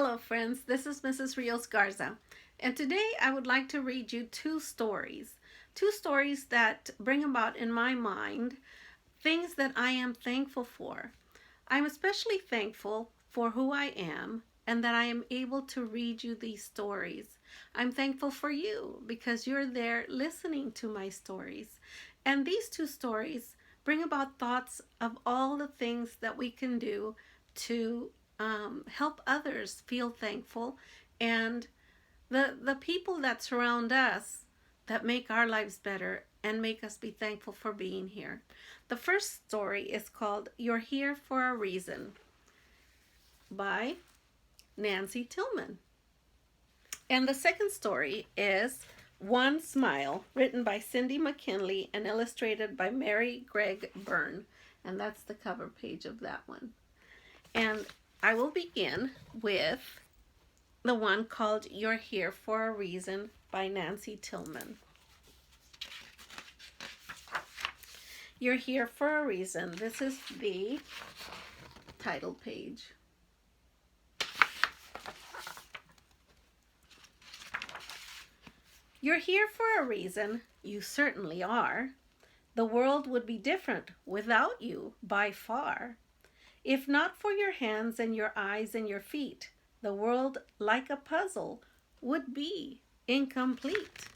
Hello friends, this is Mrs. Rios-Garza, and today I would like to read you two stories that bring about in my mind things that I am thankful for. I'm especially thankful for who I am and that I am able to read you these stories. I'm thankful for you because you're there listening to my stories. And these two stories bring about thoughts of all the things that we can do to help others feel thankful, and the people that surround us that make our lives better and make us be thankful for being here. The first story is called You're Here for a Reason by Nancy Tillman. And the second story is One Smile, written by Cindy McKinley and illustrated by Gregg Byrne. And that's the cover page of that one. And I will begin with the one called You're Here for a Reason by Nancy Tillman. You're here for a reason. This is the title page. You're here for a reason. You certainly are. The world would be different without you by far. If not for your hands and your eyes and your feet, the world, like a puzzle, would be incomplete.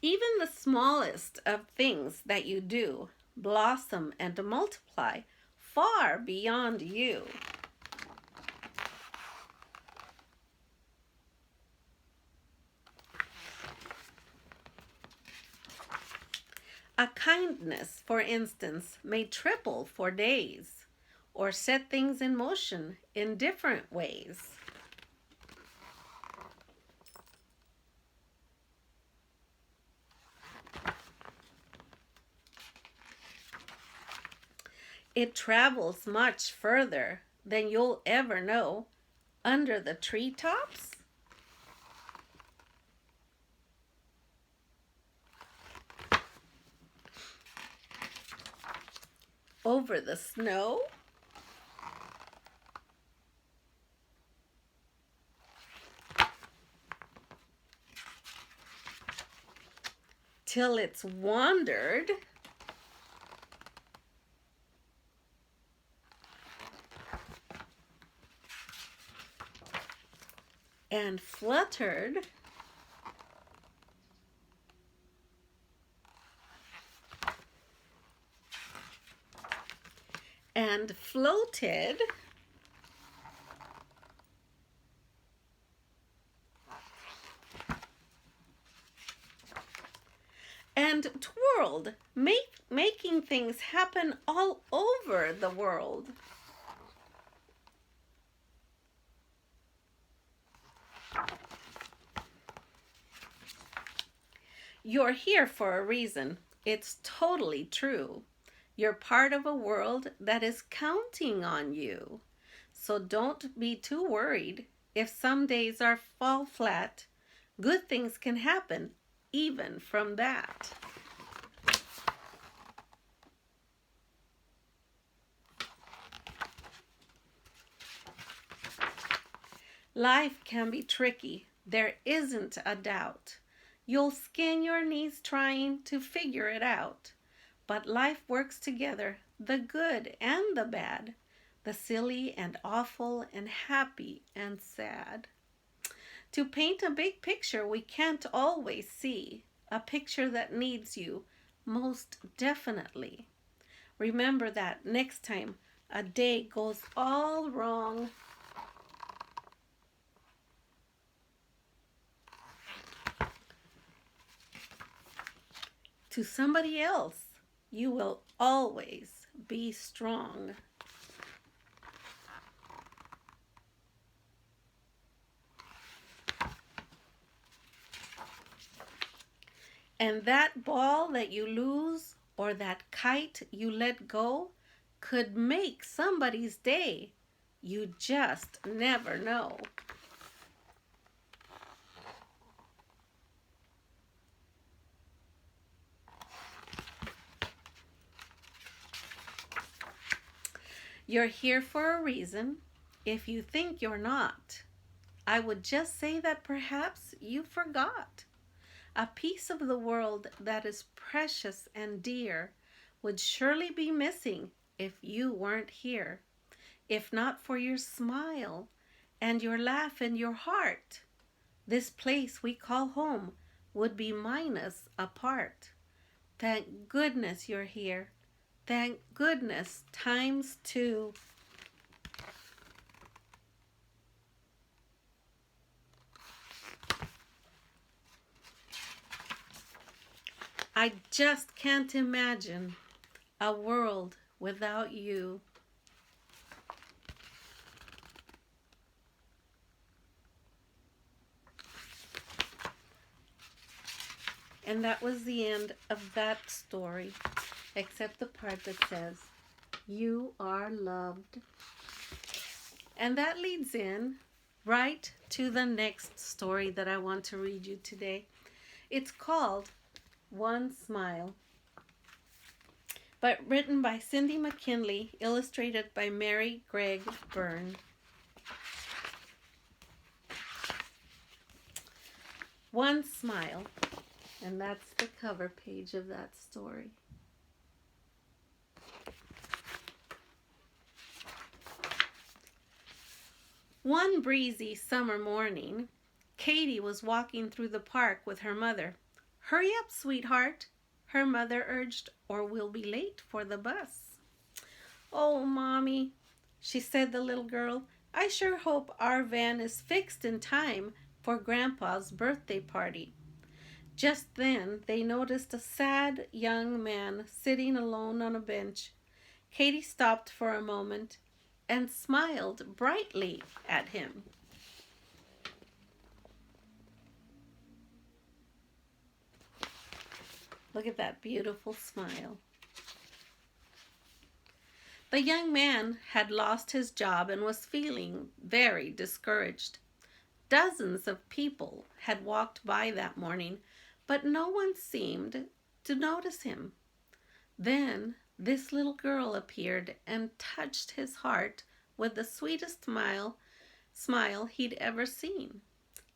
Even the smallest of things that you do blossom and multiply far beyond you. A kindness, for instance, may triple for days or set things in motion in different ways. It travels much further than you'll ever know under the treetops, over the snow, till it's wandered and fluttered and floated and twirled, making things happen all over the world. You're here for a reason. It's totally true. You're part of a world that is counting on you. So don't be too worried if some days fall flat. Good things can happen even from that. Life can be tricky. There isn't a doubt. You'll skin your knees trying to figure it out. But life works together, the good and the bad, the silly and awful and happy and sad. To paint a big picture we can't always see, a picture that needs you most definitely. Remember that next time a day goes all wrong. To somebody else, you will always be strong. And that ball that you lose or that kite you let go could make somebody's day. You just never know. You're here for a reason. If you think you're not, I would just say that perhaps you forgot. A piece of the world that is precious and dear would surely be missing if you weren't here. If not for your smile and your laugh and your heart, this place we call home would be minus a part. Thank goodness you're here. Thank goodness times two. I just can't imagine a world without you. And that was the end of that story, except the part that says, you are loved. And that leads in right to the next story that I want to read you today. It's called One Smile, but written by Cindy McKinley, illustrated by Gregg, Byrne. One Smile, and that's the cover page of that story. One breezy summer morning, Katie was walking through the park with her mother. "Hurry up, sweetheart," her mother urged, "or we'll be late for the bus." "Oh, Mommy," she said, the little girl, "I sure hope our van is fixed in time for Grandpa's birthday party." Just then they noticed a sad young man sitting alone on a bench. Katie stopped for a moment and smiled brightly at him. Look at that beautiful smile. The young man had lost his job and was feeling very discouraged. Dozens of people had walked by that morning, but no one seemed to notice him. Then this little girl appeared and touched his heart with the sweetest smile he'd ever seen.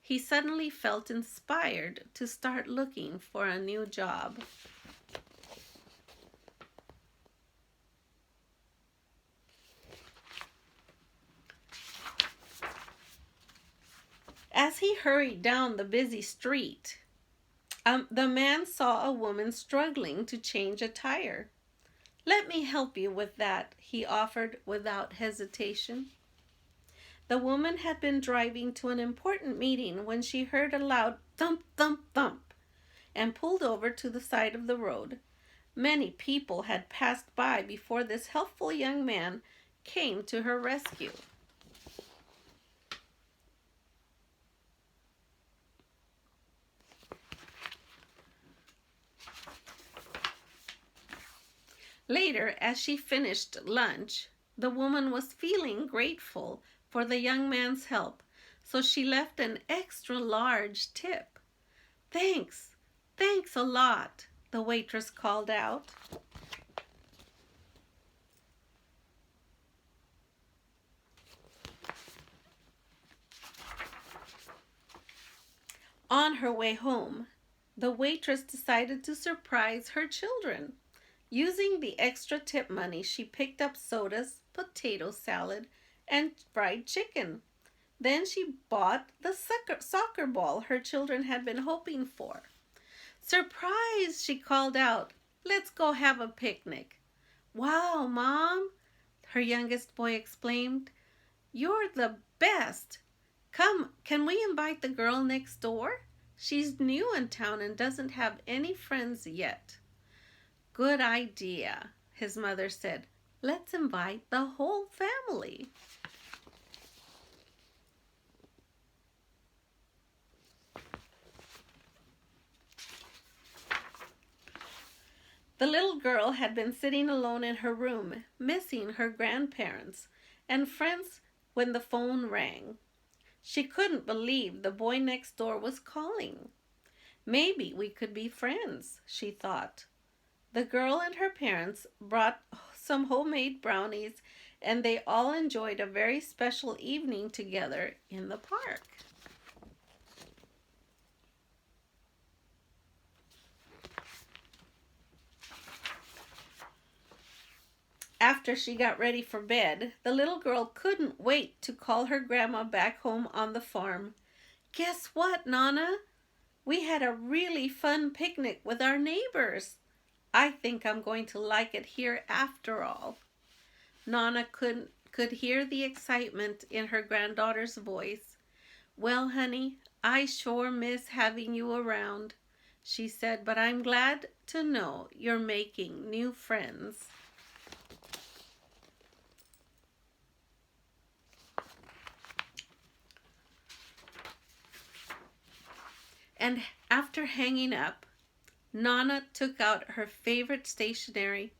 He suddenly felt inspired to start looking for a new job. As he hurried down the busy street, the man saw a woman struggling to change a tire. "Let me help you with that," he offered without hesitation. The woman had been driving to an important meeting when she heard a loud thump, thump, thump, and pulled over to the side of the road. Many people had passed by before this helpful young man came to her rescue. Later, as she finished lunch, the woman was feeling grateful for the young man's help, so she left an extra large tip. "Thanks, thanks a lot," the waitress called out. On her way home, the waitress decided to surprise her children. Using the extra tip money, she picked up sodas, potato salad, and fried chicken. Then she bought the soccer ball her children had been hoping for. "Surprise!" she called out. "Let's go have a picnic." "Wow, Mom!" her youngest boy exclaimed. "You're the best! Come, can we invite the girl next door? She's new in town and doesn't have any friends yet." "Good idea," his mother said. "Let's invite the whole family." The little girl had been sitting alone in her room, missing her grandparents and friends when the phone rang. She couldn't believe the boy next door was calling. "Maybe we could be friends," she thought. The girl and her parents brought some homemade brownies and they all enjoyed a very special evening together in the park. After she got ready for bed, the little girl couldn't wait to call her grandma back home on the farm. "Guess what, Nana? We had a really fun picnic with our neighbors. I think I'm going to like it here after all." Nana could hear the excitement in her granddaughter's voice. "Well, honey, I sure miss having you around," she said, "but I'm glad to know you're making new friends." And after hanging up, Nana took out her favorite stationery.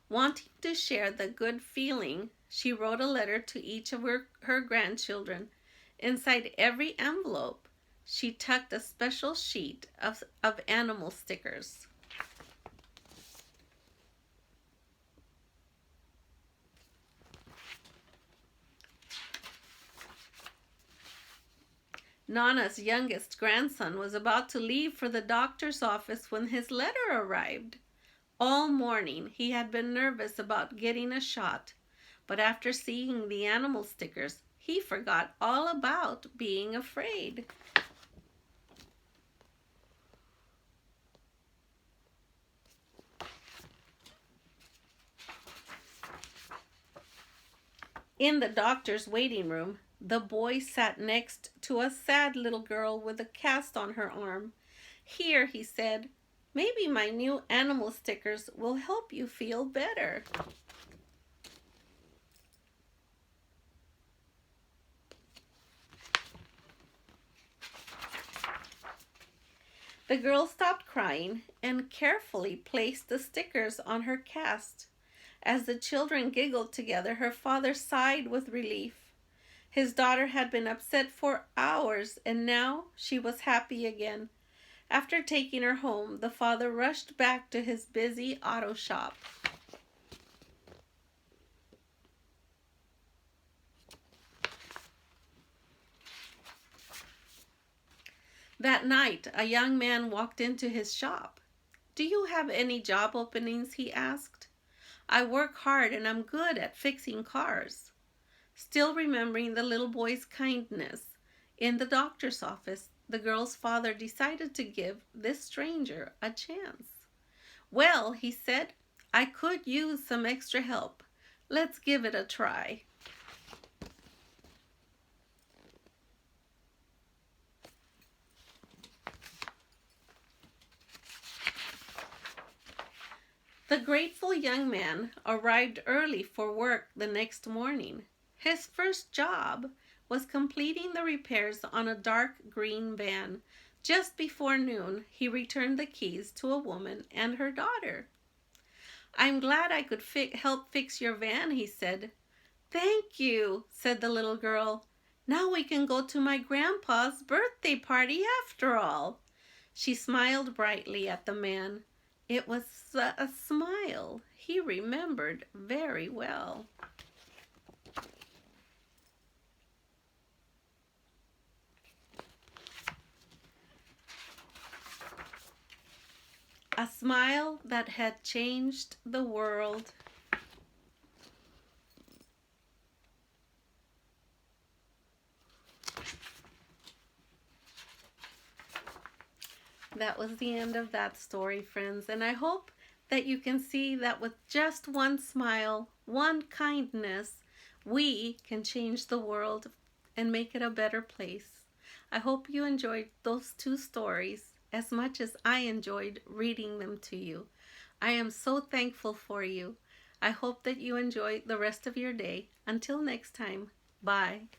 Wanting to share the good feeling, she wrote a letter to each of her grandchildren. Inside every envelope, she tucked a special sheet of animal stickers. Nana's youngest grandson was about to leave for the doctor's office when his letter arrived. All morning he had been nervous about getting a shot, but after seeing the animal stickers, he forgot all about being afraid. In the doctor's waiting room, the boy sat next to a sad little girl with a cast on her arm. "Here," he said, "maybe my new animal stickers will help you feel better." The girl stopped crying and carefully placed the stickers on her cast. As the children giggled together, her father sighed with relief. His daughter had been upset for hours, and now she was happy again. After taking her home, the father rushed back to his busy auto shop. That night, a young man walked into his shop. "Do you have any job openings?" he asked. "I work hard and I'm good at fixing cars." Still remembering the little boy's kindness, in the doctor's office, the girl's father decided to give this stranger a chance. "Well," he said, "I could use some extra help. Let's give it a try." The grateful young man arrived early for work the next morning. His first job was completing the repairs on a dark green van. Just before noon, he returned the keys to a woman and her daughter. "I'm glad I could help fix your van," he said. "Thank you," said the little girl. "Now we can go to my grandpa's birthday party after all." She smiled brightly at the man. It was a smile he remembered very well. A smile that had changed the world. That was the end of that story, friends, and I hope that you can see that with just one smile, one kindness, we can change the world and make it a better place. I hope you enjoyed those two stories as much as I enjoyed reading them to you. I am so thankful for you. I hope that you enjoy the rest of your day. Until next time, bye.